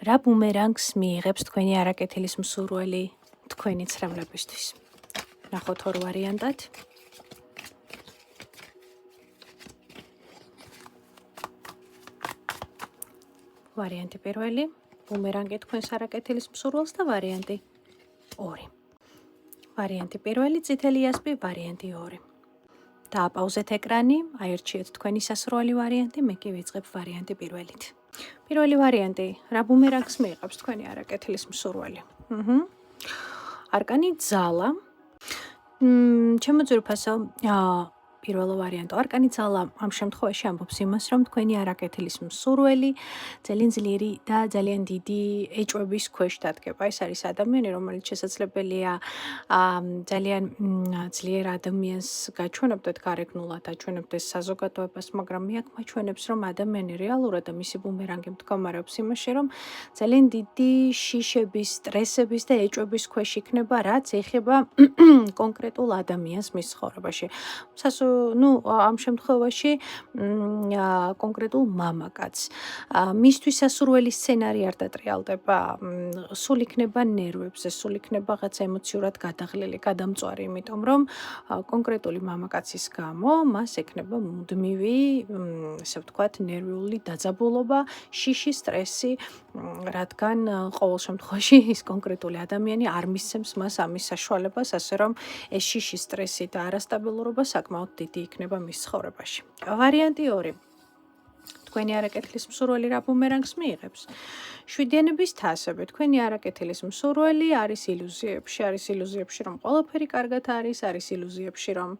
რა ბუმერანგს მიიღებს თქვენი არაკეთილის მსურველი თქვენი ცრემლებისთვის? ნახოთ ორ ვარიანტად. ვარიანტი პირველი, ბუმერანგი თქვენს არაკეთილის მსურველს და ვარიანტი 2. ვარიანტი პირველი, წითელი ასპი, ვარიანტი 2. დააპაუზეთ ეკრანი, აირჩიეთ თქვენი სასურველი ვარიანტი, მე კი ვიწყებ ვარიანტი პირველით. პირველი ვარიანტი, რა ბუმერანგს მიიღებს თქვენი არაკეთილის მსურველი? არკანი ძალა. ჩემო ძვირფასო, პირველ ვარიანტო, არკანი ძალა ამ შემთხვევაში ამბობს იმას, რომ თქვენი არაკეთილის მსურველი ძალიან ძლიერი და ძალიან დიდი ეჭვების ქვეშ დადგება. ეს არის ადამიანი, რომელიც შესაძლებელია ძალიან ძლიერ ადამიანს გაჩვენებდეთ გარეგნულად, აჩვენებდეს საზოგადოებას, მაგრამ მე აქ მაჩვენებს, რომ ადამიანი რეალურად და მისი ბუმერანგი მდგომარეობს იმაში, რომ ძალიან დიდი შიშების, სტრესების და ეჭვების ქვეშ იქნება, რაც ეხება კონკრეტულ ადამიანს მის ცხოვრებაში. ამ შემთხვევაში კონკრეტულ მამაკაცს. მისთვის სასურველი სცენარი არ დატრიალდება, სულ იქნება ნერვებზე, სულ იქნება რაღაც ემოციურად გადაღლილი, გადამწვარი, იმიტომ რომ კონკრეტული მამაკაცის გამო მას ექნება მუდმივი, ესე ვთქვათ, ნერვიული დაძაბულობა, შიში, სტრესი, რადგან ყოველ შემთხვევაში ის კონკრეტული ადამიანი არ მისცემს მას ამის საშუალებას, ასე რომ ეს შიში, სტრესი და არასტაბილურობა საკმაოდ დიდი იქნება მის ცხოვრებაში. ვარიანტი 2. თქვენი არაკეთილის მსურველი რა ბუმერანგს მიიღებს? შვიდიანების თასები. თქვენი არაკეთილის მსურველი არის ილუზიებში, რომ ყველაფერი კარგად არის ილუზიებში, რომ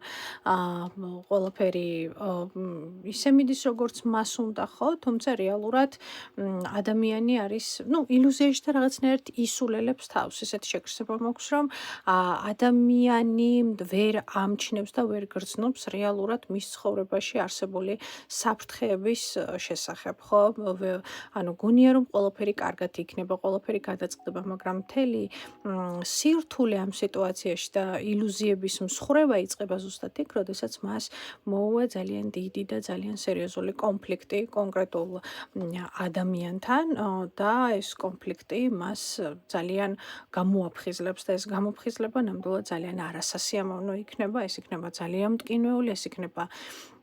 ყველაფერი ისე მიდის, როგორც მას უნდა, ხო? თუმცა რეალურად ადამიანი არის, ილუზიაში და რაღაცნაირად ისულელებს თავს. ესეთი შეგრძნება მაქვს, რომ ადამიანი ვერ ამჩნევს და ვერ გრძნობს რეალურად მის ცხოვრებაში არსებული საფრთხეების შესახებ, ხო? ანუ გონია, რომ ყველაფერი კარგად იქნება, ყველაფერი გადაწყდება, მაგრამ მთელი სირთულე ამ სიტუაციაში და ილუზიების მსხრევა იწყება ზუსტად იქ, როდესაც მას მოუვა ძალიან დიდი და ძალიან სერიოზული კონფლიქტი კონკრეტულ ადამიანთან და ეს კონფლიქტი მას ძალიან გამოაფხიზლებს და ეს გამოფხიზლება ნამდვილად ძალიან არასასიამოვნო იქნება, ეს იქნება ძალიან მტკინვეული, ეს იქნება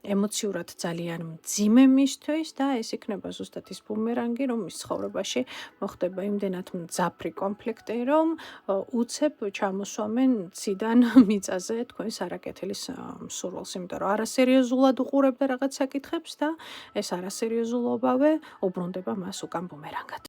ემოციურად ძალიან მძიმე მისთვის და ეს იქნება ზუსტად ის ბუმერანგი, რომ მის ცხოვრებაში მოხდება იმდენად მძაფრი კონფლიქტი, რომ უცებ ჩამოსვამენ ციდან მიწაზე თქვენს არაკეთილის მსურველს, იმიტომ რომ არასერიოზულად უყურებდა რაღაც საკითხებს და ეს არასერიოზულობავე უბრუნდება მას უკან ბუმერანგად.